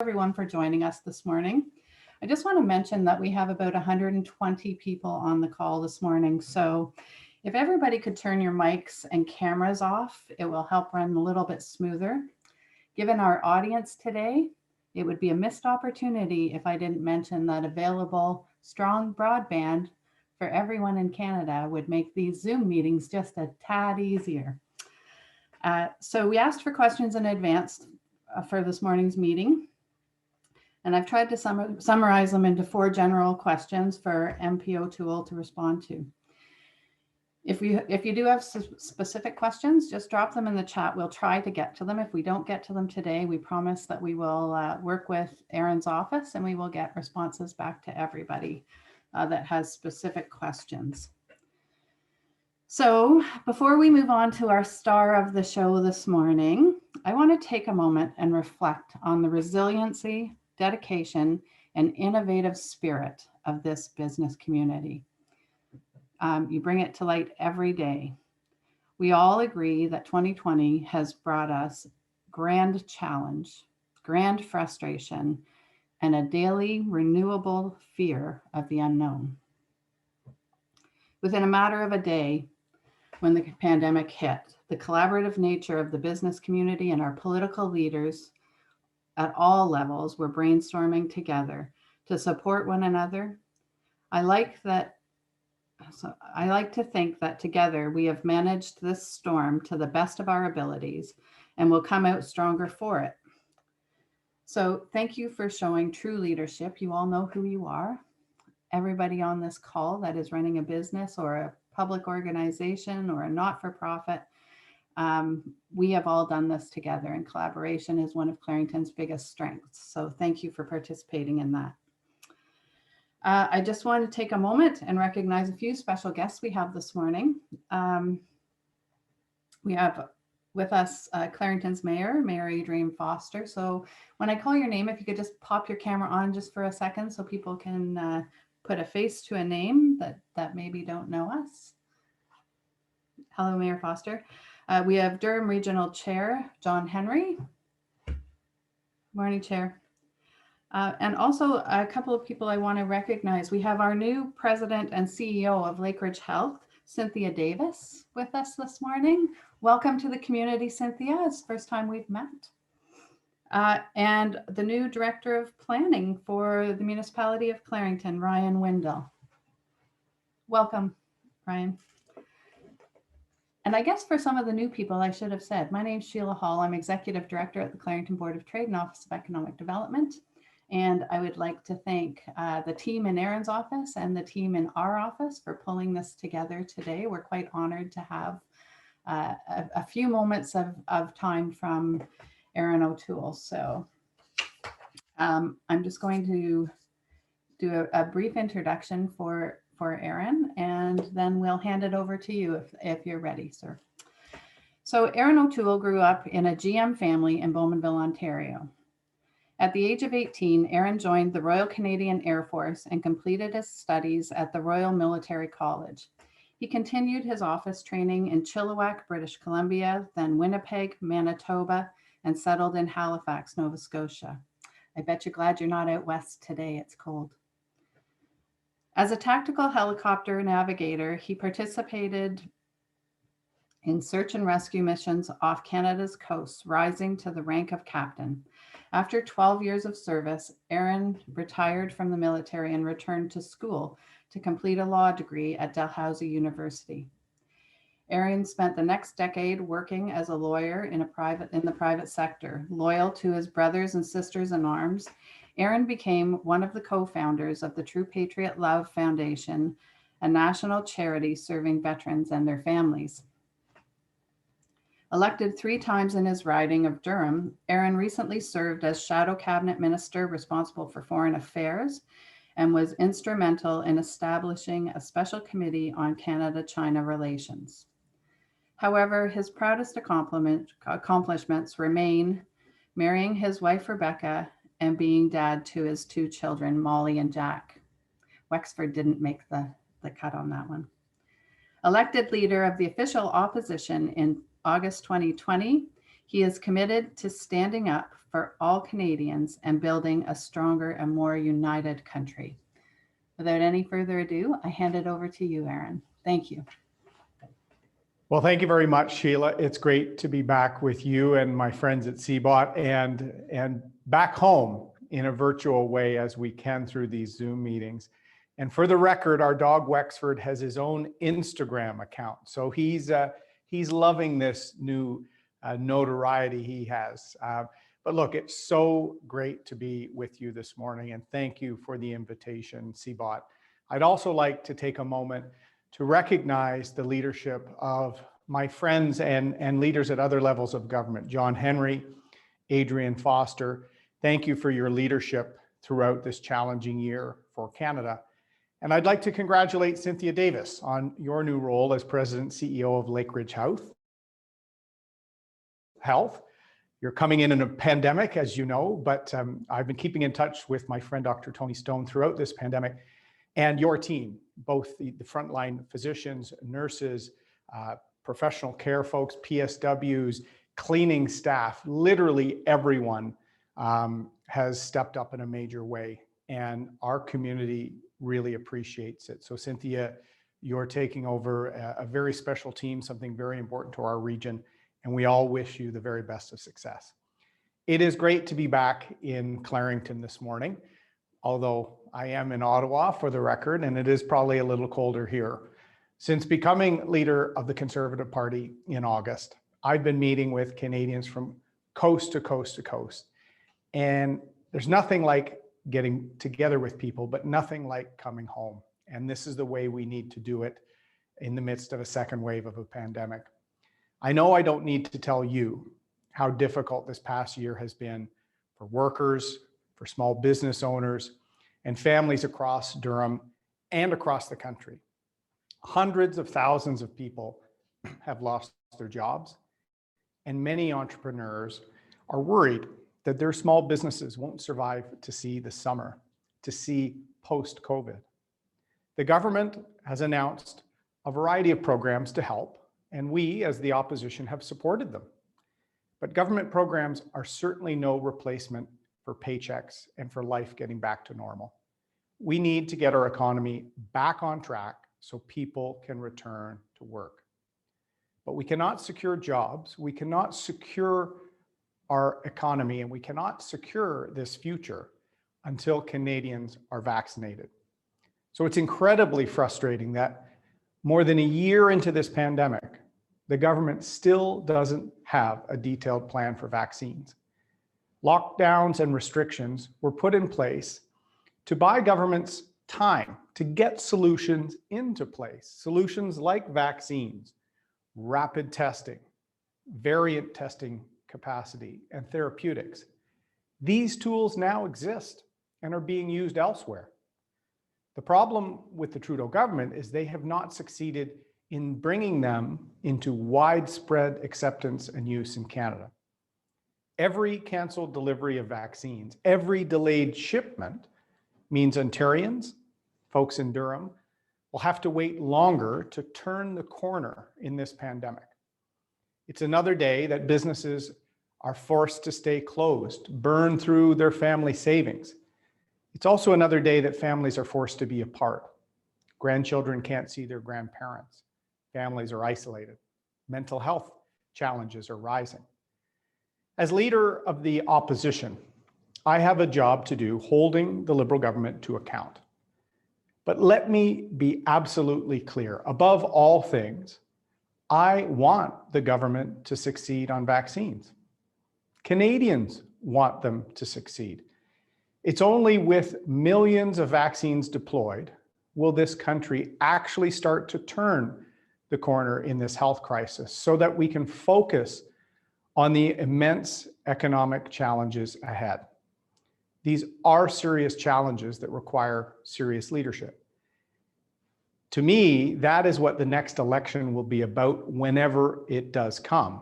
everyone for joining us this morning. I just want to mention that we have about 120 people on the call this morning. So if everybody could turn your mics and cameras off, it will help run a little bit smoother. Given our audience today, it would be a missed opportunity if I didn't mention that available strong broadband for everyone in Canada would make these Zoom meetings just a tad easier. So we asked for questions in advance for this morning's meeting, and I've tried to summarize them into 4 general questions for MPO Tool to respond to. If you do have specific questions, just drop them in the chat. We'll try to get to them. If we don't get to them today, we promise that we will work with Erin's office and we will get responses back to everybody that has specific questions. So before we move on to our star of the show this morning, I want to take a moment and reflect on the resiliency, dedication, and innovative spirit of this business community. You bring it to light every day. We all agree that 2020 has brought us grand challenge, grand frustration, and a daily renewable fear of the unknown. Within a matter of a day, when the pandemic hit, the collaborative nature of the business community and our political leaders at all levels were brainstorming together to support one another. I like to think that together we have managed this storm to the best of our abilities and will come out stronger for it. So thank you for showing true leadership. You all know who you are. Everybody on this call that is running a business or a public organization or a not-for-profit, we have all done this together, and collaboration is one of Clarington's biggest strengths. So thank you for participating in that. I just want to take a moment and recognize a few special guests we have this morning. We have with us Clarington's Mayor Adrian Foster. So when I call your name, if you could just pop your camera on just for a second so people can put a face to a name that maybe don't know us. Hello, Mayor Foster. We have Durham Regional Chair, John Henry. Morning, Chair. And also a couple of people I want to recognize. We have our new President and CEO of Lakeridge Health, Cynthia Davis, with us this morning. Welcome to the community, Cynthia. It's the first time we've met. And the new Director of Planning for the Municipality of Clarington, Ryan Windle. Welcome, Ryan. And I guess for some of the new people, I should have said, my name is Sheila Hall. I'm Executive Director at the Clarington Board of Trade and Office of Economic Development. And I would like to thank the team in Erin's office and the team in our office for pulling this together today. We're quite honored to have a few moments of time from Erin O'Toole. So I'm just going to do a brief introduction for Erin, and then we'll hand it over to you if you're ready, sir. So Erin O'Toole grew up in a GM family in Bowmanville, Ontario. At the age of 18, Erin joined the Royal Canadian Air Force and completed his studies at the Royal Military College. He continued his office training in Chilliwack, British Columbia, then Winnipeg, Manitoba, and settled in Halifax, Nova Scotia. I bet you're glad you're not out west today, it's cold. As a tactical helicopter navigator, he participated in search and rescue missions off Canada's coast, rising to the rank of captain. After 12 years of service, Erin retired from the military and returned to school to complete a law degree at Dalhousie University. Erin spent the next decade working as a lawyer in the private sector. Loyal to his brothers and sisters in arms, Erin became one of the co-founders of the True Patriot Love Foundation, a national charity serving veterans and their families. Elected 3 times in his riding of Durham, Erin recently served as Shadow Cabinet Minister responsible for Foreign Affairs and was instrumental in establishing a special committee on Canada-China relations. However, his proudest accomplishments remain marrying his wife, Rebecca, and being dad to his 2 children, Molly and Jack. Wexford didn't make the cut on that one. Elected leader of the official opposition in August 2020, he is committed to standing up for all Canadians and building a stronger and more united country. Without any further ado, I hand it over to you, Erin. Thank you. Well, thank you very much, Sheila. It's great to be back with you and my friends at CBOT and back home in a virtual way as we can through these Zoom meetings. And for the record, our dog Wexford has his own Instagram account. So he's loving this new notoriety he has. But look, it's so great to be with you this morning, and thank you for the invitation, CBOT. I'd also like to take a moment to recognize the leadership of my friends and leaders at other levels of government. John Henry, Adrian Foster, thank you for your leadership throughout this challenging year for Canada. And I'd like to congratulate Cynthia Davis on your new role as President CEO of Lakeridge Health. You're coming in a pandemic, as you know, but I've been keeping in touch with my friend, Dr. Tony Stone, throughout this pandemic, and your team, both the frontline physicians, nurses, professional care folks, PSWs, cleaning staff, literally everyone has stepped up in a major way, and our community really appreciates it. So Cynthia, you're taking over a very special team, something very important to our region, and we all wish you the very best of success. It is great to be back in Clarington this morning, although I am in Ottawa for the record, and it is probably a little colder here. Since becoming leader of the Conservative Party in August, I've been meeting with Canadians from coast to coast to coast. And there's nothing like getting together with people, but nothing like coming home. And this is the way we need to do it in the midst of a second wave of a pandemic. I know I don't need to tell you how difficult this past year has been for workers, for small business owners, and families across Durham and across the country. Hundreds of thousands of people have lost their jobs, and many entrepreneurs are worried that their small businesses won't survive to see the summer, to see post-COVID. The government has announced a variety of programs to help, and we, as the opposition, have supported them. But government programs are certainly no replacement for paychecks and for life getting back to normal. We need to get our economy back on track so people can return to work. But we cannot secure jobs, we cannot secure our economy, and we cannot secure this future until Canadians are vaccinated. So it's incredibly frustrating that more than a year into this pandemic, the government still doesn't have a detailed plan for vaccines. Lockdowns and restrictions were put in place to buy governments time to get solutions into place. Solutions like vaccines, rapid testing, variant testing capacity, and therapeutics. These tools now exist and are being used elsewhere. The problem with the Trudeau government is they have not succeeded in bringing them into widespread acceptance and use in Canada. Every canceled delivery of vaccines, every delayed shipment means Ontarians, folks in Durham, will have to wait longer to turn the corner in this pandemic. It's another day that businesses are forced to stay closed, burn through their family savings. It's also another day that families are forced to be apart. Grandchildren can't see their grandparents. Families are isolated. Mental health challenges are rising. As leader of the opposition, I have a job to do holding the Liberal government to account. But let me be absolutely clear. Above all things, I want the government to succeed on vaccines. Canadians want them to succeed. It's only with millions of vaccines deployed will this country actually start to turn the corner in this health crisis so that we can focus on the immense economic challenges ahead. These are serious challenges that require serious leadership. To me, that is what the next election will be about whenever it does come.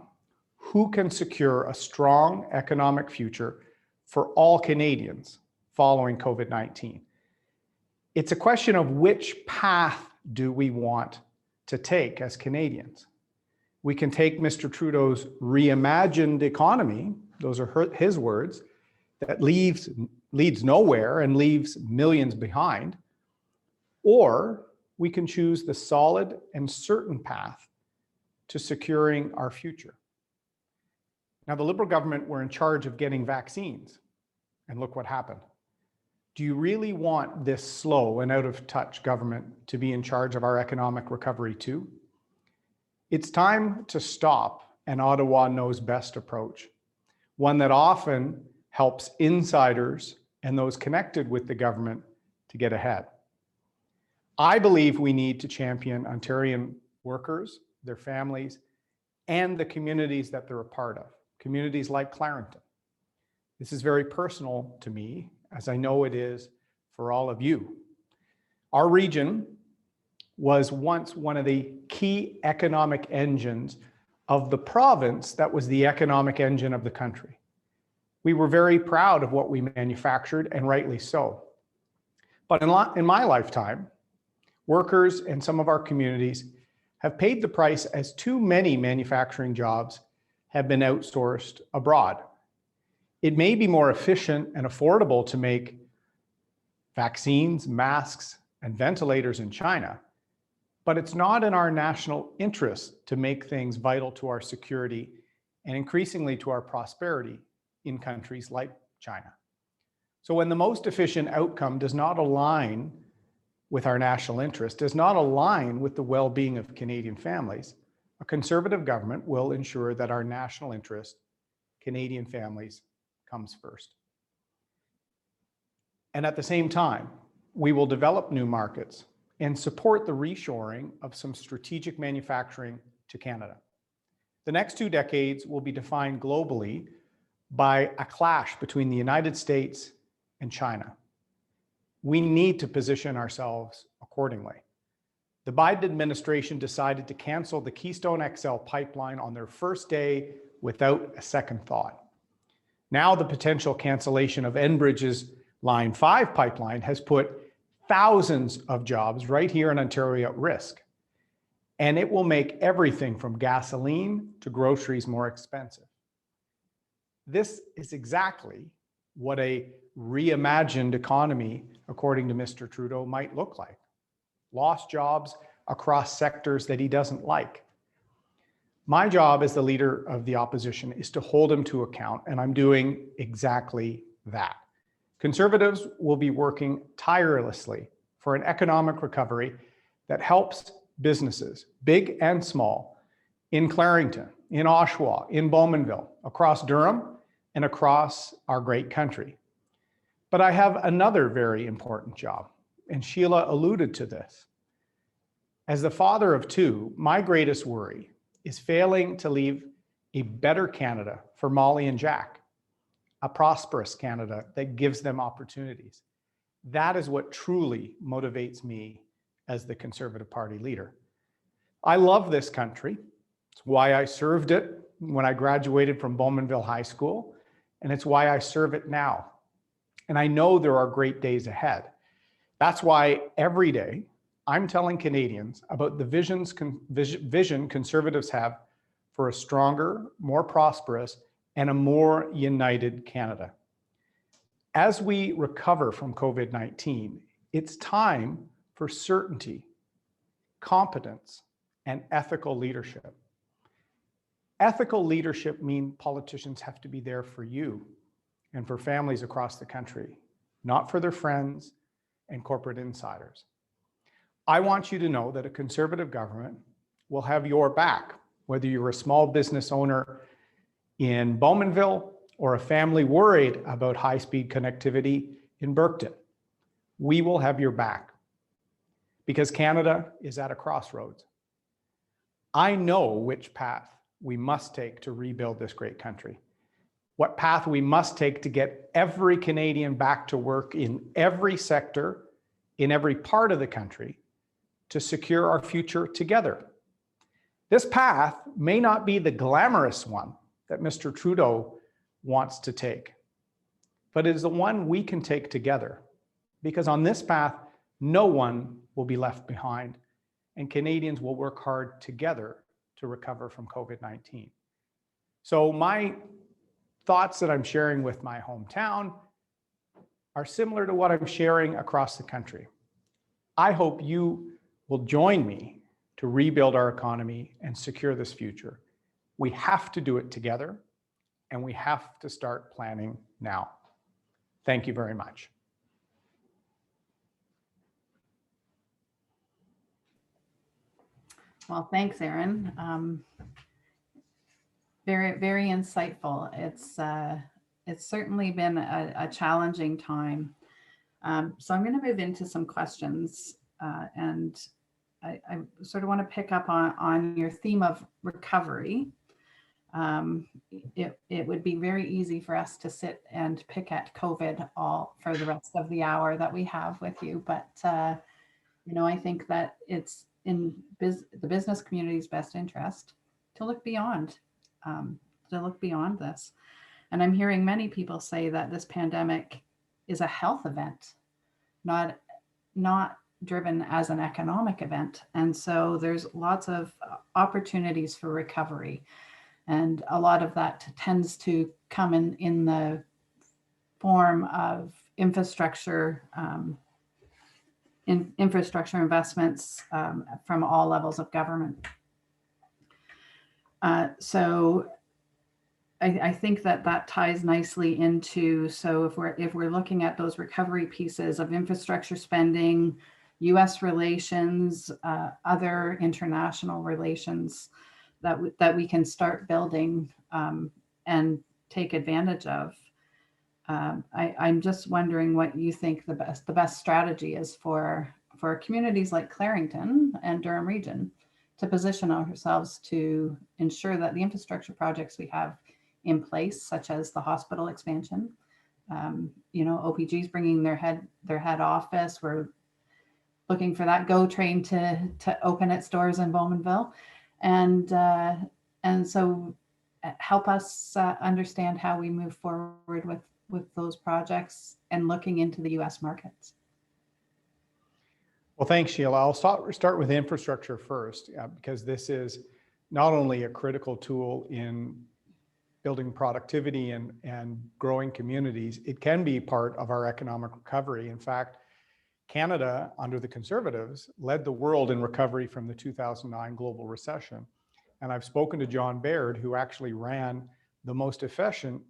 Who can secure a strong economic future for all Canadians following COVID-19? It's a question of which path do we want to take as Canadians. We can take Mr. Trudeau's reimagined economy those are his words, that leads nowhere and leaves millions behind, or we can choose the solid and certain path to securing our future. Now, the Liberal government were in charge of getting vaccines, and look what happened. Do you really want this slow and out of touch government to be in charge of our economic recovery too? It's time to stop an Ottawa knows best approach, one that often helps insiders and those connected with the government to get ahead. I believe we need to champion Ontarian workers, their families, and the communities that they're a part of, communities like Clarington. This is very personal to me, as I know it is for all of you. Our region was once one of the key economic engines of the province that was the economic engine of the country. We were very proud of what we manufactured, and rightly so. But in my lifetime, workers and some of our communities have paid the price as too many manufacturing jobs have been outsourced abroad. It may be more efficient and affordable to make vaccines, masks, and ventilators in China, but it's not in our national interest to make things vital to our security and increasingly to our prosperity in countries like China. So when the most efficient outcome does not align with our national interest, does not align with the well-being of Canadian families, a Conservative government will ensure that our national interest, Canadian families, comes first. And at the same time, we will develop new markets and support the reshoring of some strategic manufacturing to Canada. The next 2 decades will be defined globally by a clash between the United States and China. We need to position ourselves accordingly. The Biden administration decided to cancel the Keystone XL pipeline on their first day without a second thought. Now the potential cancellation of Enbridge's Line 5 pipeline has put thousands of jobs right here in Ontario at risk. And it will make everything from gasoline to groceries more expensive. This is exactly what a reimagined economy, according to Mr. Trudeau, might look like. Lost jobs across sectors that he doesn't like. My job as the leader of the opposition is to hold him to account, and I'm doing exactly that. Conservatives will be working tirelessly for an economic recovery that helps businesses, big and small, in Clarington, in Oshawa, in Bowmanville, across Durham, and across our great country. But I have another very important job, and Sheila alluded to this. As the father of 2, my greatest worry is failing to leave a better Canada for Molly and Jack, a prosperous Canada that gives them opportunities. That is what truly motivates me as the Conservative Party leader. I love this country. It's why I served it when I graduated from Bowmanville High School, and it's why I serve it now. And I know there are great days ahead. That's why every day I'm telling Canadians about the vision Conservatives have for a stronger, more prosperous, and a more united Canada. As we recover from COVID-19, it's time for certainty, competence, and ethical leadership. Ethical leadership means politicians have to be there for you and for families across the country, not for their friends and corporate insiders. I want you to know that a Conservative government will have your back, whether you're a small business owner in Bowmanville or a family worried about high-speed connectivity in Burkton. We will have your back because Canada is at a crossroads. I know which path we must take to rebuild this great country, what path we must take to get every Canadian back to work in every sector, in every part of the country, to secure our future together. This path may not be the glamorous one that Mr. Trudeau wants to take, but it is the one we can take together, because on this path, no one will be left behind, and Canadians will work hard together to recover from COVID-19. So my thoughts that I'm sharing with my hometown are similar to what I'm sharing across the country. I hope you will join me to rebuild our economy and secure this future. We have to do it together, and we have to start planning now. Thank you very much. Well, thanks, Erin. Very, very insightful. It's certainly been a challenging time. So I'm going to move into some questions, and I sort of want to pick up on your theme of recovery. It would be very easy for us to sit and pick at COVID all for the rest of the hour that we have with you, but I think that it's in the business community's best interest to look beyond, this. And I'm hearing many people say that this pandemic is a health event, not driven as an economic event. And so there's lots of opportunities for recovery. And a lot of that tends to come in the form of infrastructure, infrastructure investments from all levels of government. So I think that ties nicely into, so if we're looking at those recovery pieces of infrastructure spending, U.S. relations, other international relations that we can start building and take advantage of. I'm just wondering what you think the best strategy is for communities like Clarington and Durham Region to position ourselves to ensure that the infrastructure projects we have in place, such as the hospital expansion, OPG is bringing their head office. We're looking for that GO train to open its doors in Bowmanville, and so help us understand how we move forward with those projects and looking into the U.S. markets. Well, thanks, Sheila. I'll start with infrastructure first, because this is not only a critical tool in building productivity and growing communities, it can be part of our economic recovery. In fact, Canada, under the Conservatives, led the world in recovery from the 2009 global recession. And I've spoken to John Baird, who actually ran the most efficient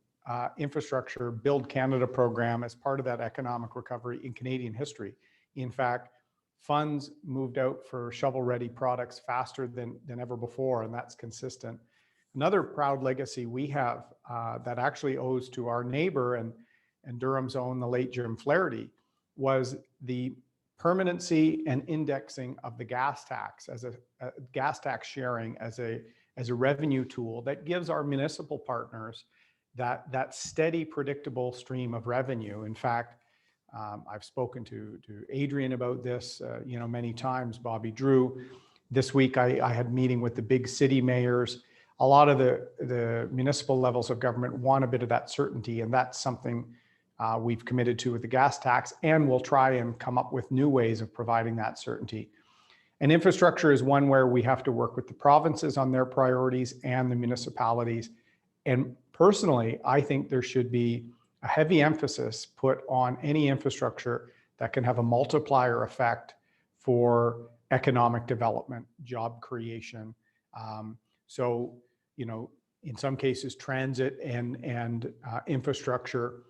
infrastructure Build Canada program as part of that economic recovery in Canadian history. In fact, funds moved out for shovel-ready products faster than ever before, and that's consistent. Another proud legacy we have that actually owes to our neighbor and Durham's own, the late Jim Flaherty, was the permanency and indexing of the gas tax as a gas tax sharing as a revenue tool that gives our municipal partners that steady, predictable stream of revenue. In fact, I've spoken to Adrian about this, many times, Bobby Drew. This week, I had a meeting with the big city mayors. A lot of the municipal levels of government want a bit of that certainty, and that's something we've committed to with the gas tax, and we'll try and come up with new ways of providing that certainty. And infrastructure is one where we have to work with the provinces on their priorities and the municipalities. And personally, I think there should be a heavy emphasis put on any infrastructure that can have a multiplier effect for economic development, job creation. So, in some cases, transit and infrastructure,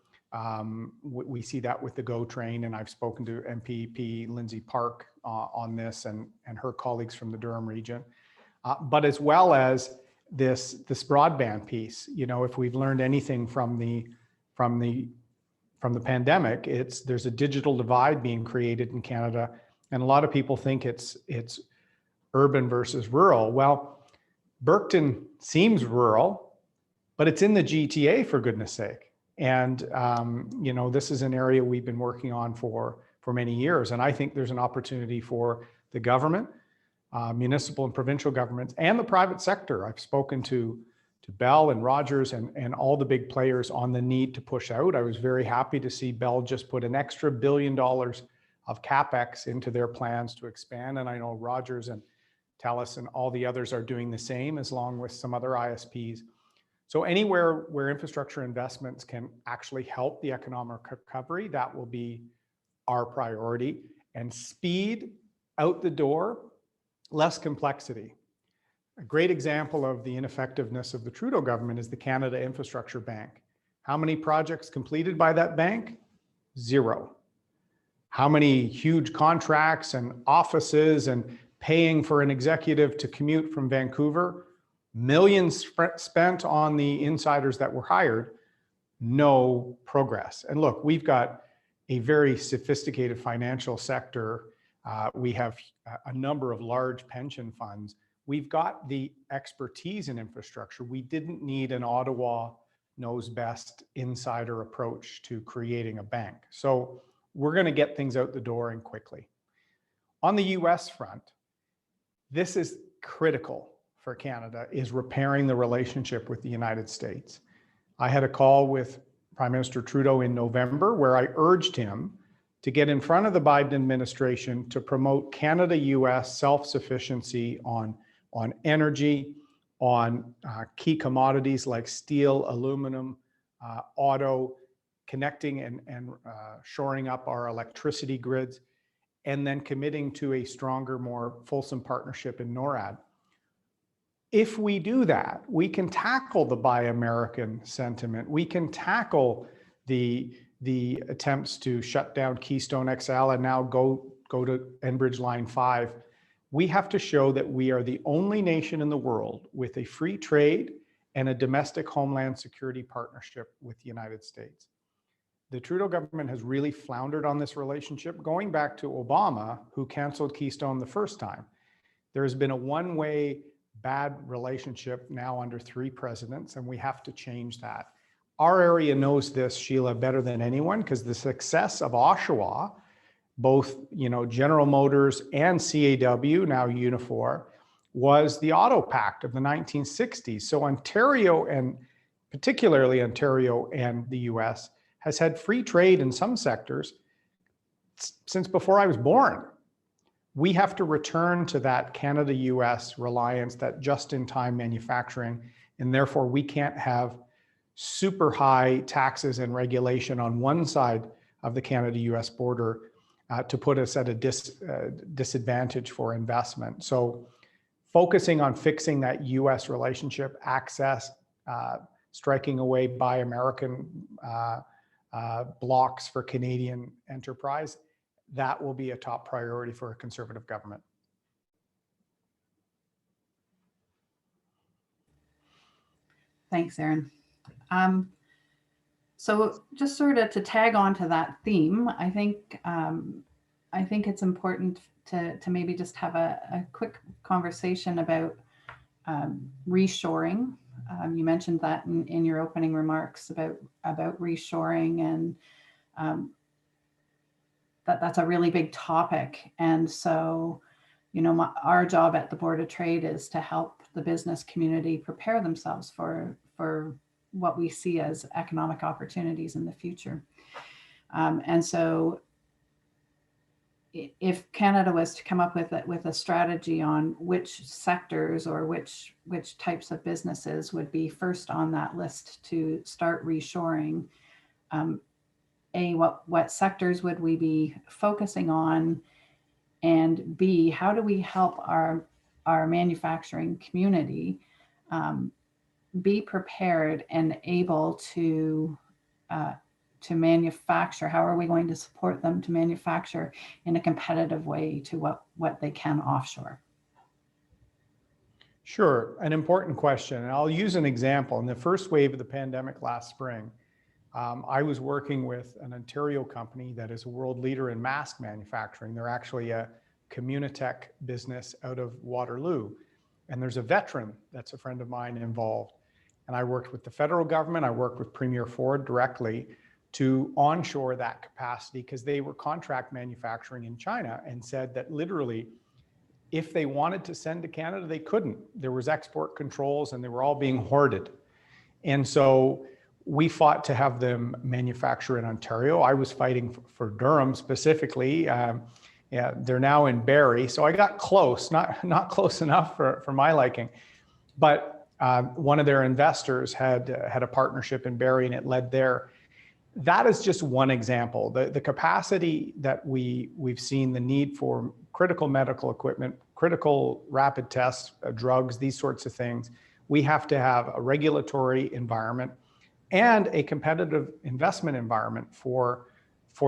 we see that with the GO train, and I've spoken to MPP Lindsay Park on this and her colleagues from the Durham region, but as well as this broadband piece. If we've learned anything from the pandemic, there's a digital divide being created in Canada, and a lot of people think it's urban versus rural. Well, Burkton seems rural, but it's in the GTA, for goodness sake. And this is an area we've been working on for many years, and I think there's an opportunity for the government, municipal and provincial governments, and the private sector. I've spoken to Bell and Rogers and all the big players on the need to push out. I was very happy to see Bell just put an extra $1 billion of CapEx into their plans to expand, and I know Rogers and TELUS and all the others are doing the same, as long with some other ISPs. So anywhere where infrastructure investments can actually help the economic recovery, that will be our priority. And speed out the door, less complexity. A great example of the ineffectiveness of the Trudeau government is the Canada Infrastructure Bank. How many projects completed by that bank? 0. How many huge contracts and offices and paying for an executive to commute from Vancouver? Millions spent on the insiders that were hired, no progress. And look, we've got a very sophisticated financial sector. We have a number of large pension funds. We've got the expertise in infrastructure. We didn't need an Ottawa knows best insider approach to creating a bank. So we're going to get things out the door and quickly. On the US front, this is critical for Canada, is repairing the relationship with the United States. I had a call with Prime Minister Trudeau in November where I urged him to get in front of the Biden administration to promote Canada-US self-sufficiency on energy, on key commodities like steel, aluminum, auto, connecting and shoring up our electricity grids, and then committing to a stronger, more fulsome partnership in NORAD. If we do that, we can tackle the Buy American sentiment. We can tackle the attempts to shut down Keystone XL and now go to Enbridge Line 5. We have to show that we are the only nation in the world with a free trade and a domestic homeland security partnership with the United States. The Trudeau government has really floundered on this relationship, going back to Obama, who canceled Keystone the first time. There has been a one-way bad relationship now under 3 presidents, and we have to change that. Our area knows this, Sheila, better than anyone, because the success of Oshawa, both General Motors and CAW, now Unifor, was the Auto Pact of the 1960s. So Ontario, and particularly Ontario and the US, has had free trade in some sectors since before I was born. We have to return to that Canada-US reliance, that just-in-time manufacturing, and therefore we can't have super high taxes and regulation on one side of the Canada-US border to put us at a disadvantage for investment. So focusing on fixing that US relationship, access, striking away Buy American blocks for Canadian enterprise, that will be a top priority for a Conservative government. Thanks, Erin. So just sort of to tag on to that theme, I think it's important to maybe just have a quick conversation about reshoring. You mentioned that in your opening remarks about reshoring, and that's a really big topic. And so, our job at the Board of Trade is to help the business community prepare themselves for what we see as economic opportunities in the future. And so if Canada was to come up with a strategy on which sectors or which types of businesses would be first on that list to start reshoring, what sectors would we be focusing on? And B, how do we help our manufacturing community be prepared and able to manufacture? How are we going to support them to manufacture in a competitive way to what they can offshore? Sure, an important question. And I'll use an example. In the first wave of the pandemic last spring, I was working with an Ontario company that is a world leader in mask manufacturing. They're actually a Communitech business out of Waterloo. And there's a veteran that's a friend of mine involved. And I worked with the federal government. I worked with Premier Ford directly to onshore that capacity because they were contract manufacturing in China and said that literally, if they wanted to send to Canada, they couldn't. There was export controls and they were all being hoarded. And so we fought to have them manufacture in Ontario. I was fighting for Durham specifically. They're now in Barrie. So I got close, not close enough for my liking. But One of their investors had a partnership in Barrie, and it led there. That is just one example. The capacity that we've seen, the need for critical medical equipment, critical rapid tests, drugs, these sorts of things. We have to have a regulatory environment and a competitive investment environment for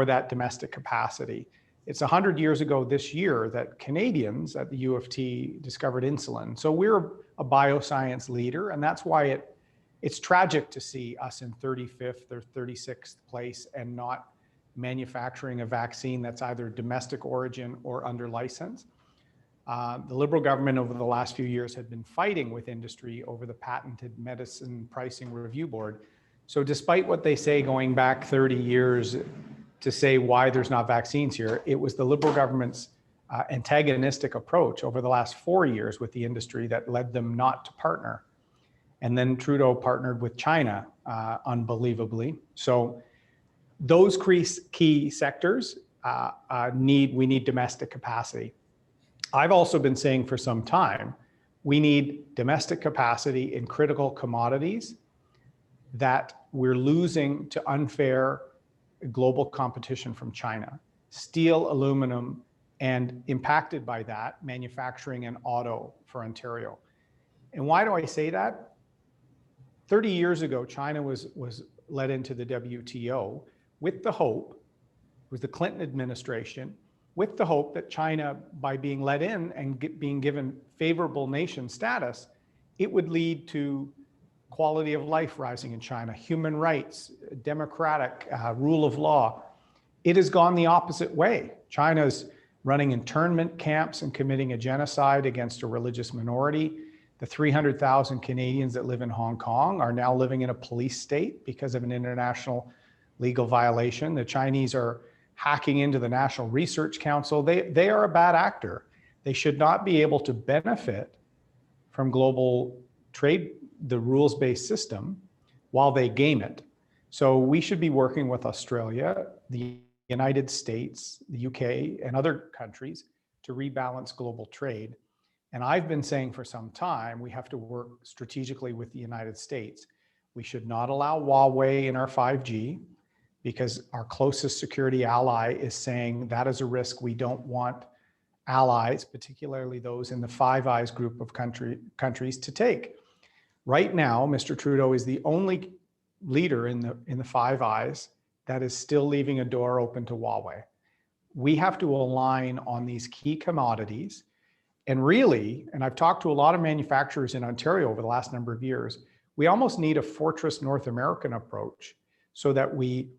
that domestic capacity. It's 100 years ago this year that Canadians at the U of T discovered insulin. So we're a bioscience leader, and that's why it's tragic to see us in 35th or 36th place and not manufacturing a vaccine that's either domestic origin or under license. The Liberal government over the last few years had been fighting with industry over the Patented Medicine Pricing Review Board. So despite what they say going back 30 years to say why there's not vaccines here, it was the Liberal government's antagonistic approach over the last 4 years with the industry that led them not to partner. And then Trudeau partnered with China, unbelievably. So those key sectors we need domestic capacity. I've also been saying for some time, we need domestic capacity in critical commodities that we're losing to unfair global competition from China. Steel, aluminum, and impacted by that, manufacturing and auto for Ontario. And why do I say that? 30 years ago, China was led into the WTO with the hope, it was the Clinton administration, with the hope that China, by being let in and being given favorable nation status, it would lead to quality of life rising in China, human rights, democratic rule of law. It has gone the opposite way. China's running internment camps and committing a genocide against a religious minority. The 300,000 Canadians that live in Hong Kong are now living in a police state because of an international legal violation. The Chinese are hacking into the National Research Council. They are a bad actor. They should not be able to benefit from global trade, the rules-based system, while they game it. So we should be working with Australia, the United States, the UK, and other countries to rebalance global trade. And I've been saying for some time, we have to work strategically with the United States. We should not allow Huawei in our 5G because our closest security ally is saying that is a risk we don't want allies, particularly those in the Five Eyes group of countries, to take. Right now, Mr. Trudeau is the only leader in the Five Eyes that is still leaving a door open to Huawei. We have to align on these key commodities. And really, and I've talked to a lot of manufacturers in Ontario over the last number of years, we almost need a fortress North American approach so that we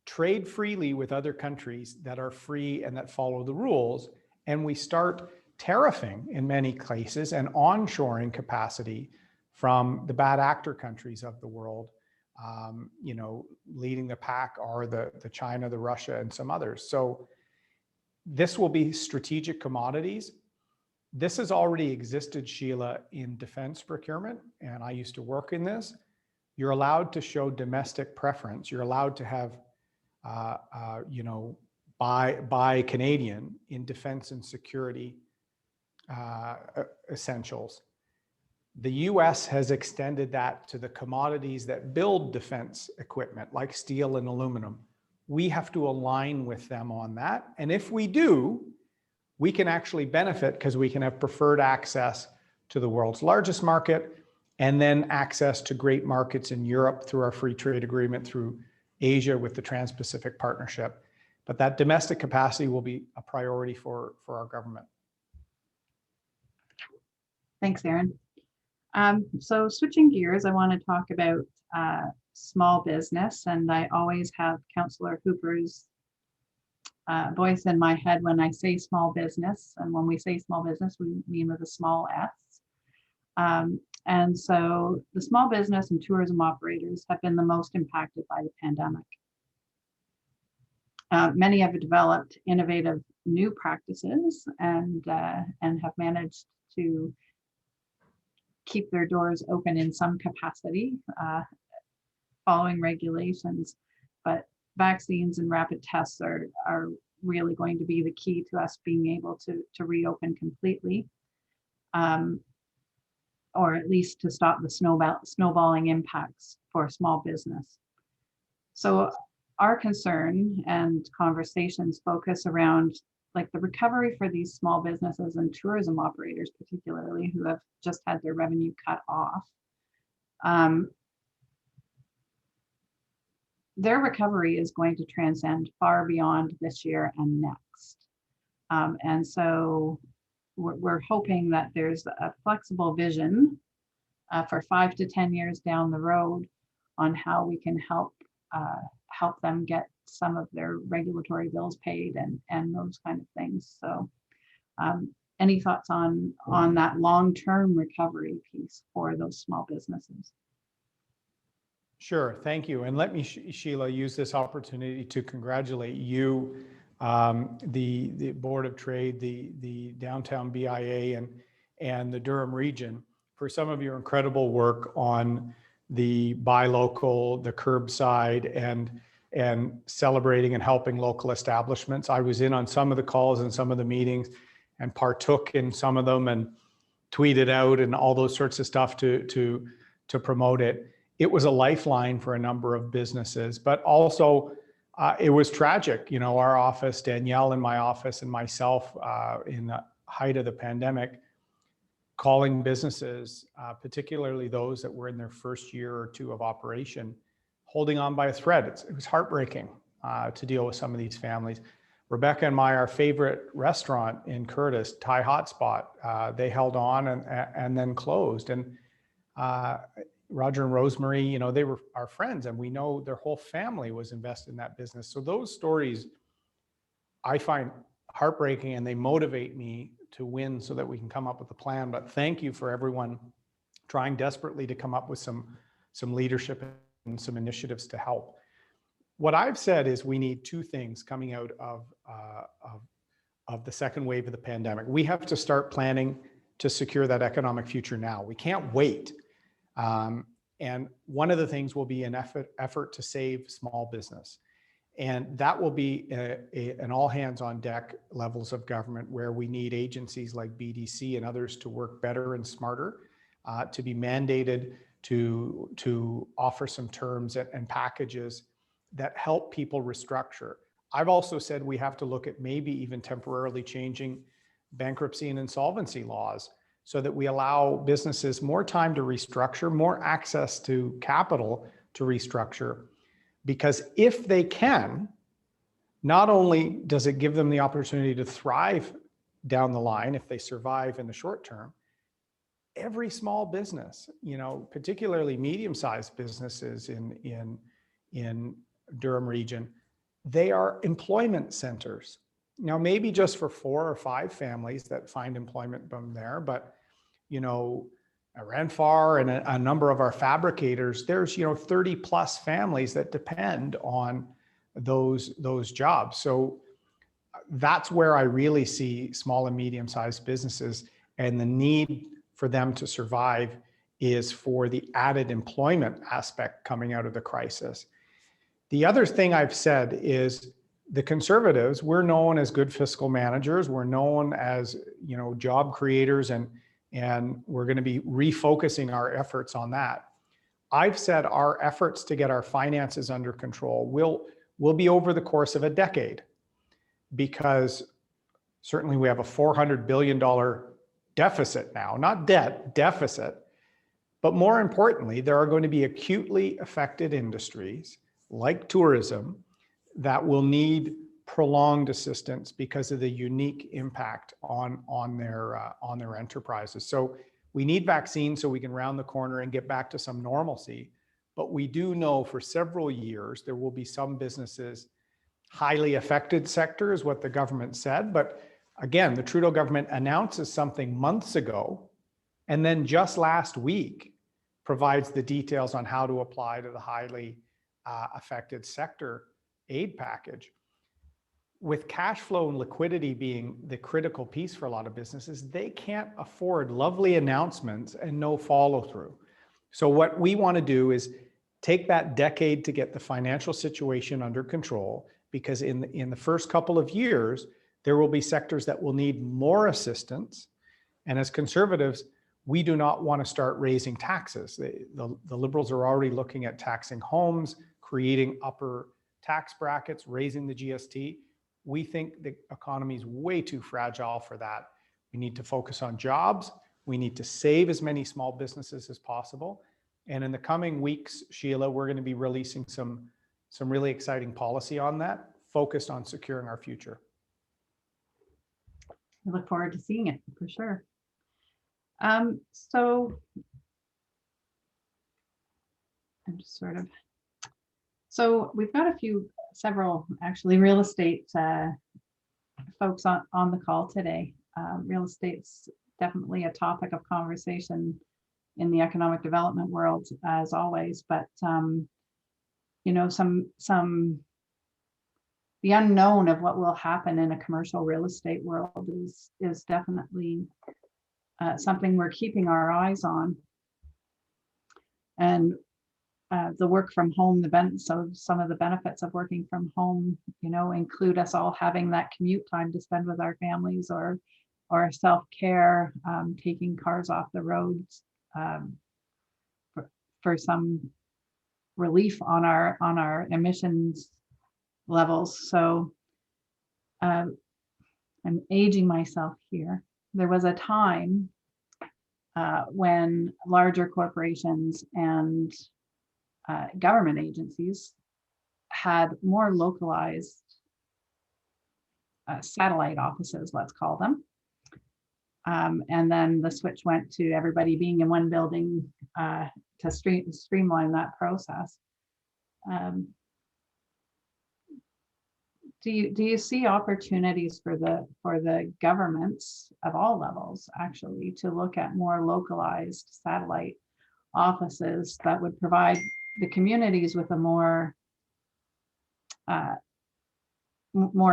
trade freely with other countries that are free and that follow the rules. And we start tariffing in many cases and onshoring capacity from the bad actor countries of the world. Leading the pack are the China, the Russia, and some others. So this will be strategic commodities. This has already existed, Sheila, in defense procurement, and I used to work in this. You're allowed to show domestic preference. You're allowed to have, buy Canadian in defense and security essentials. The US has extended that to the commodities that build defense equipment, like steel and aluminum. We have to align with them on that. And if we do, we can actually benefit because we can have preferred access to the world's largest market and then access to great markets in Europe through our free trade agreement, through Asia with the Trans-Pacific Partnership. But that domestic capacity will be a priority for our government. Thanks, Erin. So switching gears, I want to talk about small business, and I always have Councillor Hooper's voice in my head when I say small business. And when we say small business, we mean with a small s. And so the small business and tourism operators have been the most impacted by the pandemic. Many have developed innovative new practices and have managed to keep their doors open in some capacity, following regulations. But vaccines and rapid tests are really going to be the key to us being able to reopen completely. or at least to stop the snowballing impacts for small business. So our concern and conversations focus around like the recovery for these small businesses and tourism operators, particularly who have just had their revenue cut off. Their recovery is going to transcend far beyond this year and next. And so we're hoping that there's a flexible vision for 5 to 10 years down the road on how we can help them get some of their regulatory bills paid and those kind of things. So any thoughts on that long-term recovery piece for those small businesses? Sure, thank you. And let me, Sheila, use this opportunity to congratulate you, the Board of Trade, the Downtown BIA, and the Durham region for some of your incredible work on the buy local, the curbside, and celebrating and helping local establishments. I was in on some of the calls and some of the meetings and partook in some of them and tweeted out and all those sorts of stuff to promote it. It was a lifeline for a number of businesses, but also it was tragic. You know, our office, Danielle in my office and myself in the height of the pandemic, calling businesses, particularly those that were in their first year or two of operation, holding on by a thread. It was heartbreaking to deal with some of these families. Rebecca and our favorite restaurant in Curtis, Thai Hotspot, they held on and then closed. And Roger and Rosemary, you know, they were our friends, and we know their whole family was invested in that business. So those stories I find heartbreaking, and they motivate me to win so that we can come up with a plan. But thank you for everyone trying desperately to come up with some leadership and some initiatives to help. What I've said is we need two things coming out of the second wave of the pandemic. We have to start planning to secure that economic future now. We can't wait. And one of the things will be an effort to save small business. And that will be an all hands on deck levels of government, where we need agencies like BDC and others to work better and smarter, to be mandated to offer some terms and packages that help people restructure. I've also said we have to look at maybe even temporarily changing bankruptcy and insolvency laws so that we allow businesses more time to restructure, more access to capital to restructure. Because if they can, not only does it give them the opportunity to thrive down the line if they survive in the short term, every small business, you know, particularly medium-sized businesses in Durham region, they are employment centers. Now, maybe just for 4 or 5 families that find employment from there, but, you know, Renfar and a number of our fabricators, there's, you know, 30 plus families that depend on those jobs. So that's where I really see small and medium-sized businesses, and the need for them to survive is for the added employment aspect coming out of the crisis. The other thing I've said is the Conservatives, we're known as good fiscal managers. We're known as, you know, job creators, and we're going to be refocusing our efforts on that. I've said our efforts to get our finances under control will be over the course of a decade, because certainly we have a $400 billion deficit now, not debt, deficit. But more importantly, there are going to be acutely affected industries like tourism that will need prolonged assistance because of the unique impact on their enterprises. So we need vaccines so we can round the corner and get back to some normalcy. But we do know for several years there will be some businesses, highly affected sectors, what the government said. But again, the Trudeau government announces something months ago, and then just last week provides the details on how to apply to the highly affected sector aid package. With cash flow and liquidity being the critical piece for a lot of businesses, they can't afford lovely announcements and no follow through. So what we want to do is take that decade to get the financial situation under control, because in the first couple of years, there will be sectors that will need more assistance. And as Conservatives, we do not want to start raising taxes. The Liberals are already looking at taxing homes, creating upper tax brackets, raising the GST. We think the economy is way too fragile for that. We need to focus on jobs. We need to save as many small businesses as possible. And in the coming weeks, Sheila, we're going to be releasing some really exciting policy on that, focused on securing our future. I look forward to seeing it for sure. So I'm just so we've got several actually real estate folks on the call today. Real estate's definitely a topic of conversation in the economic development world, as always, but you know, the unknown of what will happen in a commercial real estate world is definitely something we're keeping our eyes on. And the work from home, so some of the benefits of working from home, you know, include us all having that commute time to spend with our families, or self-care, taking cars off the roads, for some relief on our emissions levels. So I'm aging myself here. There was a time when larger corporations and government agencies had more localized satellite offices, let's call them. And then the switch went to everybody being in one building to streamline that process. Do you see opportunities for the governments of all levels actually to look at more localized satellite offices that would provide the communities with a more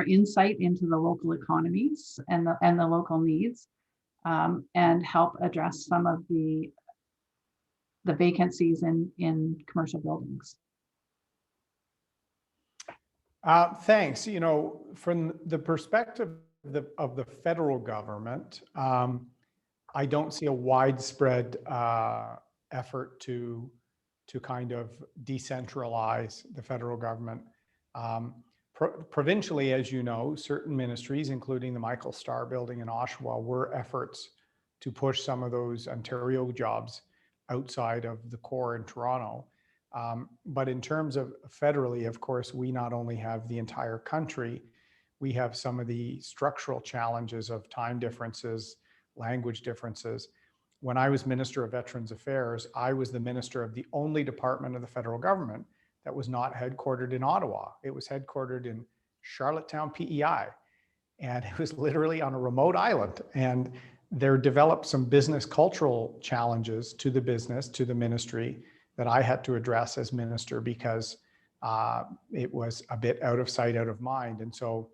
insight into the local economies and the local needs, and help address some of the vacancies in commercial buildings? Thanks. You know, from the perspective of the federal government, I don't see a widespread effort to kind of decentralize the federal government. Provincially, as you know, certain ministries, including the Michael Starr building in Oshawa, were efforts to push some of those Ontario jobs outside of the core in Toronto. But in terms of federally, of course, we not only have the entire country, we have some of the structural challenges of time differences, language differences. When I was Minister of Veterans Affairs, I was the minister of the only department of the federal government that was not headquartered in Ottawa. It was headquartered in Charlottetown, PEI. And it was literally on a remote island. And there developed some business cultural challenges to the business, to the ministry, that I had to address as minister, because it was a bit out of sight, out of mind. And so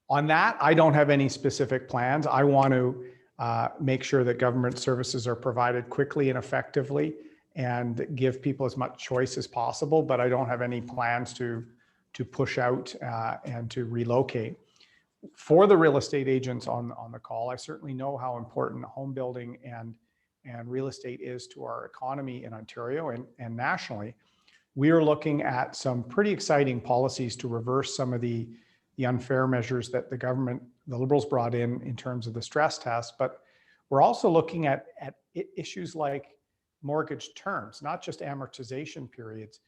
on that, I don't have any specific plans. I want to make sure that government services are provided quickly and effectively and give people as much choice as possible, but I don't have any plans to push out and to relocate. For the real estate agents on the call, I certainly know how important home building and real estate is to our economy in Ontario and nationally. We are looking at some pretty exciting policies to reverse some of the unfair measures that the government, the Liberals, brought in terms of the stress test. But we're also looking at issues like mortgage terms, not just amortization periods.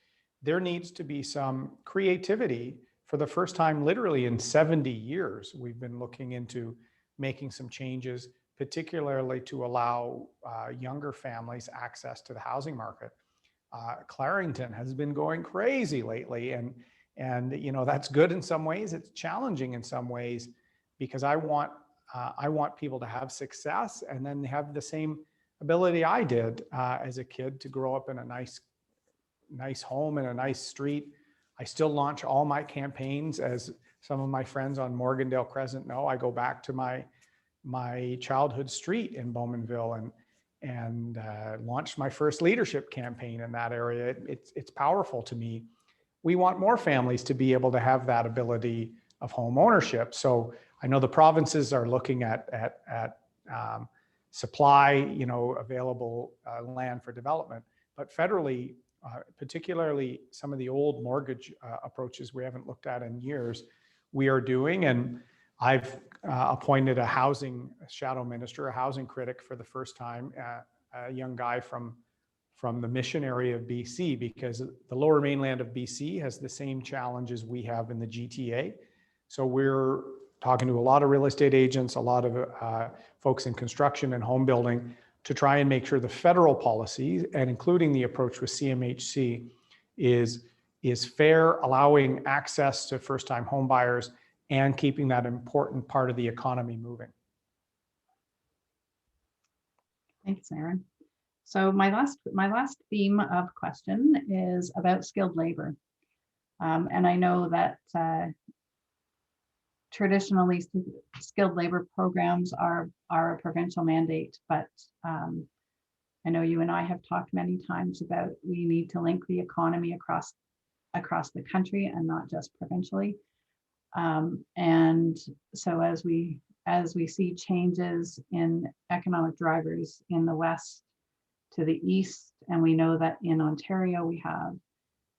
There needs to be some creativity. For the first time literally in 70 years, we've been looking into making some changes, particularly to allow younger families access to the housing market. Clarington has been going crazy lately, and you know, that's good in some ways. It's challenging in some ways, because I want people to have success and then have the same ability I did as a kid, to grow up in a nice home in a nice street. I still launch all my campaigns, as some of my friends on Morgandale Crescent know. I go back to my childhood street in Bowmanville and launched my first leadership campaign in that area. It's powerful to me. We want more families to be able to have that ability of home ownership. So I know the provinces are looking at supply, available land for development. But federally, particularly some of the old mortgage approaches we haven't looked at in years, we are doing. And I've appointed a housing shadow minister, a housing critic for the first time, a young guy from the Mission area of BC, because the lower mainland of BC has the same challenges we have in the GTA. So we're talking to a lot of real estate agents, a lot of folks in construction and home building, to try and make sure the federal policies, and including the approach with CMHC, is fair, allowing access to first-time home buyers and keeping that important part of the economy moving. Thanks, Erin. So my last theme of question is about skilled labor. And I know that traditionally skilled labor programs are a provincial mandate, but I know you and I have talked many times about we need to link the economy across the country and not just provincially. And so as we see changes in economic drivers in the West to the East, and we know that in Ontario we have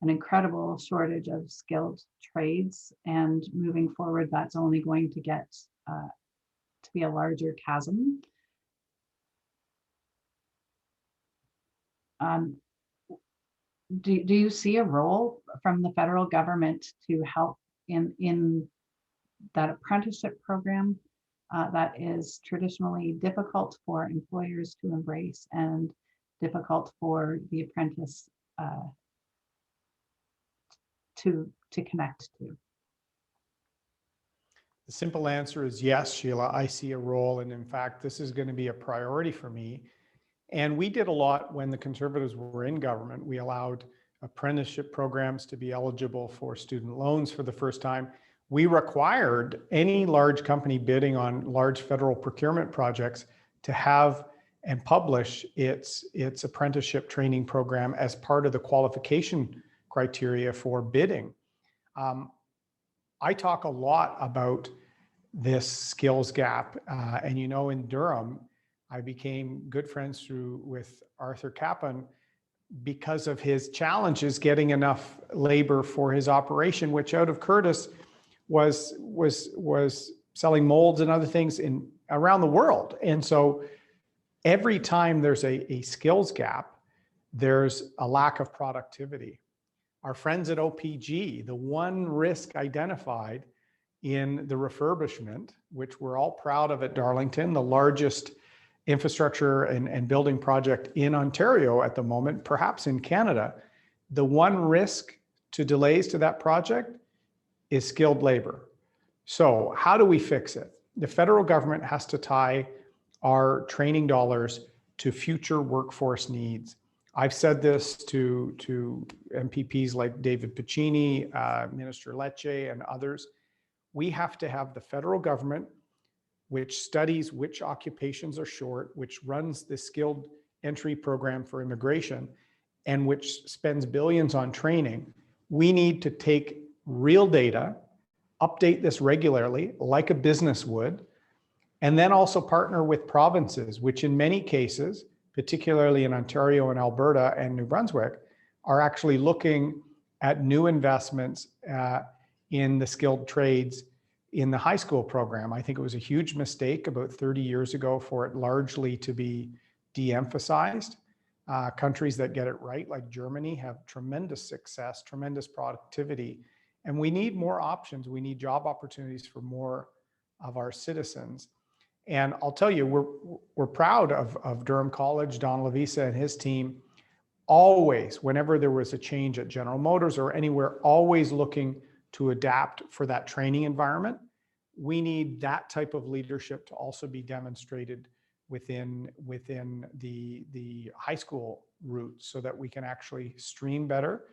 an incredible shortage of skilled trades, and moving forward that's only going to get to be a larger chasm. Do you see a role from the federal government to help in that apprenticeship program that is traditionally difficult for employers to embrace and difficult for the apprentice to connect to? The simple answer is yes, Sheila. I see a role, and in fact, this is going to be a priority for me. And we did a lot when the Conservatives were in government. We allowed apprenticeship programs to be eligible for student loans for the first time. We required any large company bidding on large federal procurement projects to have and publish its apprenticeship training program as part of the qualification criteria for bidding. I talk a lot about this skills gap, and in Durham, I became good friends with Arthur Capon because of his challenges getting enough labor for his operation, which out of Curtis was selling molds and other things around the world. And so every time there's a skills gap, there's a lack of productivity. Our friends at OPG, the one risk identified in the refurbishment, which we're all proud of at Darlington, the largest infrastructure and building project in Ontario at the moment, perhaps in Canada, the one risk to delays to that project is skilled labor. So how do we fix it? The federal government has to tie our training dollars to future workforce needs. I've said this to MPPs like David Piccini, Minister Lecce, and others. We have to have the federal government, which studies which occupations are short, which runs the skilled entry program for immigration, and which spends billions on training. We need to take real data, update this regularly, like a business would, and then also partner with provinces, which in many cases, particularly in Ontario and Alberta and New Brunswick, are actually looking at new investments in the skilled trades in the high school program. I think it was a huge mistake about 30 years ago for it largely to be de-emphasized. Countries that get it right, like Germany, have tremendous success, tremendous productivity, and we need more options. We need job opportunities for more of our citizens. And I'll tell you, we're proud of Durham College, Don Lavisa and his team, always, whenever there was a change at General Motors or anywhere, always looking to adapt for that training environment. We need that type of leadership to also be demonstrated within the high school route, so that we can actually stream better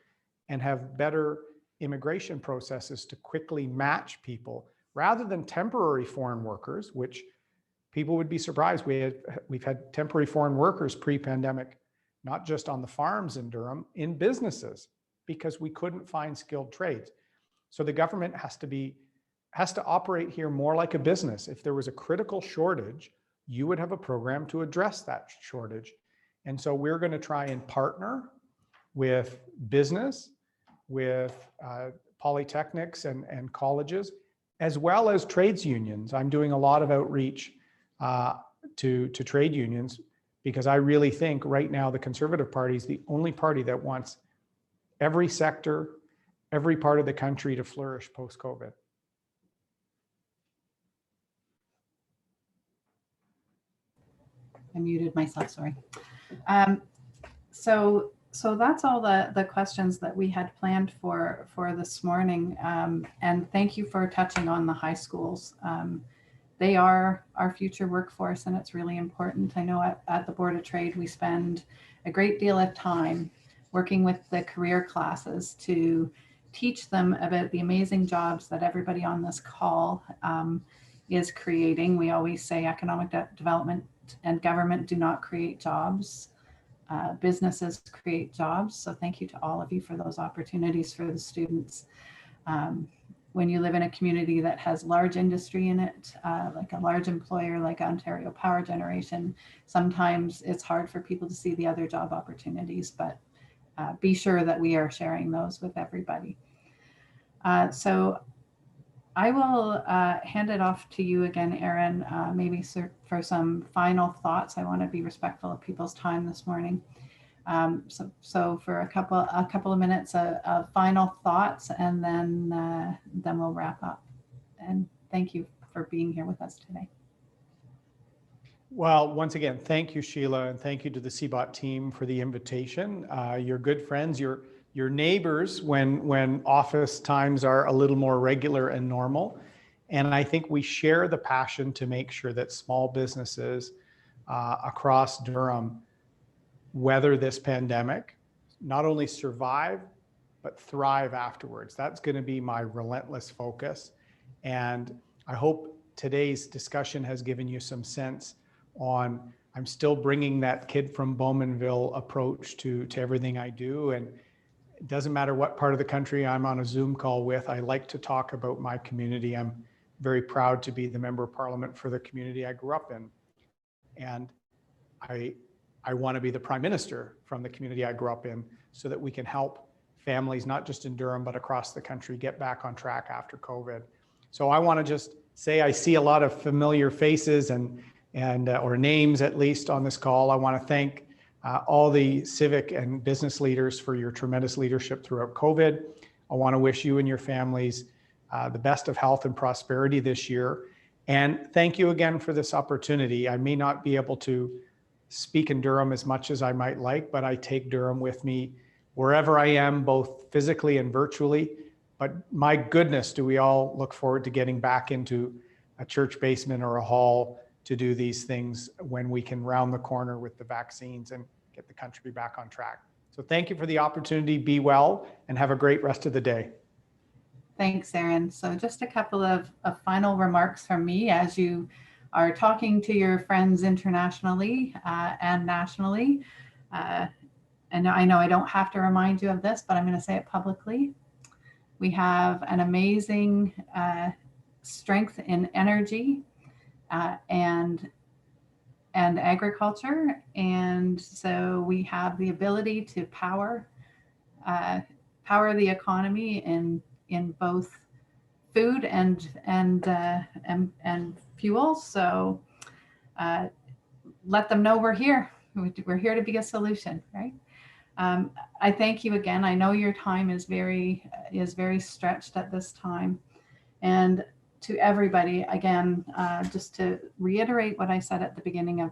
and have better immigration processes to quickly match people, rather than temporary foreign workers, which people would be surprised. We've had temporary foreign workers pre-pandemic, not just on the farms in Durham, in businesses, because we couldn't find skilled trades. So the government has to operate here more like a business. If there was a critical shortage, you would have a program to address that shortage. And so we're going to try and partner with business, with polytechnics and colleges, as well as trades unions. I'm doing a lot of outreach to trade unions, because I really think right now the Conservative Party is the only party that wants every sector, every part of the country to flourish post-COVID. I muted myself, sorry. So that's all the questions that we had planned for this morning. And thank you for touching on the high schools. They are our future workforce, and it's really important. I know at the Board of Trade, we spend a great deal of time working with the career classes to teach them about the amazing jobs that everybody on this call is creating. We always say economic development and government do not create jobs. Businesses create jobs. So thank you to all of you for those opportunities for the students. When you live in a community that has large industry in it, like a large employer like Ontario Power Generation, sometimes it's hard for people to see the other job opportunities, but be sure that we are sharing those with everybody. So I will hand it off to you again, Erin, maybe for some final thoughts. I want to be respectful of people's time this morning. So for a couple of minutes of final thoughts, and then we'll wrap up. And thank you for being here with us today. Well, once again, thank you, Sheila, and thank you to the CBOT team for the invitation. You're good friends, your neighbors when office times are a little more regular and normal. And I think we share the passion to make sure that small businesses across Durham weather this pandemic, not only survive, but thrive afterwards. That's going to be my relentless focus. And I hope today's discussion has given you some sense on, I'm still bringing that kid from Bowmanville approach to everything I do. And it doesn't matter what part of the country I'm on a Zoom call with, I like to talk about my community. I'm very proud to be the Member of Parliament for the community I grew up in. And I want to be the Prime Minister from the community I grew up in, so that we can help families, not just in Durham, but across the country, get back on track after COVID. So I want to just say I see a lot of familiar faces and or names at least on this call. I want to thank all the civic and business leaders for your tremendous leadership throughout COVID. I want to wish you and your families the best of health and prosperity this year. And thank you again for this opportunity. I may not be able to speak in Durham as much as I might like, but I take Durham with me wherever I am, both physically and virtually. But my goodness, do we all look forward to getting back into a church basement or a hall to do these things when we can round the corner with the vaccines and get the country back on track. So thank you for the opportunity. Be well and have a great rest of the day. Thanks, Erin. So just a couple of final remarks from me as you are talking to your friends internationally and nationally. And I know I don't have to remind you of this, but I'm going to say it publicly. We have an amazing strength in energy and agriculture. And so we have the ability to power the economy in both food and fuel. So let them know we're here. We're here to be a solution, right? I thank you again. I know your time is very stretched at this time. And to everybody, again, just to reiterate what I said at the beginning of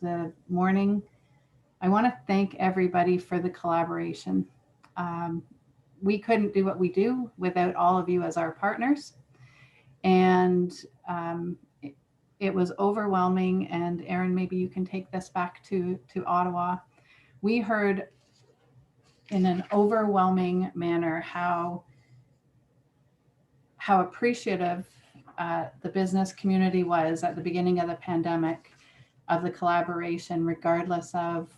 the morning, I want to thank everybody for the collaboration. We couldn't do what we do without all of you as our partners. And it was overwhelming. And Erin, maybe you can take this back to Ottawa. We heard in an overwhelming manner how appreciative the business community was at the beginning of the pandemic of the collaboration, regardless of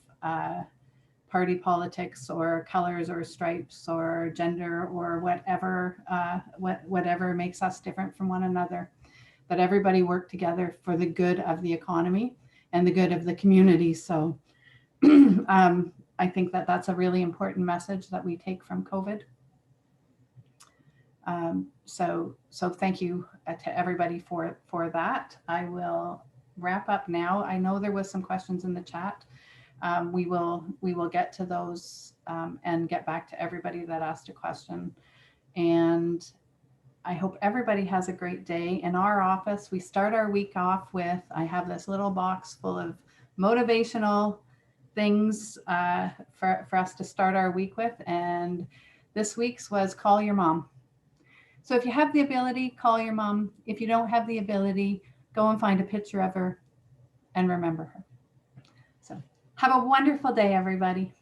party politics or colors or stripes or gender or whatever makes us different from one another. that everybody work together for the good of the economy and the good of the community. So I think that that's a really important message that we take from COVID. So thank you to everybody for that. I will wrap up now. I know there was some questions in the chat. We will get to those and get back to everybody that asked a question. And I hope everybody has a great day. In our office, we start our week off with, I have this little box full of motivational things for us to start our week with. And this week's was call your mom. So if you have the ability, call your mom. If you don't have the ability, go and find a picture of her and remember her. So have a wonderful day, everybody.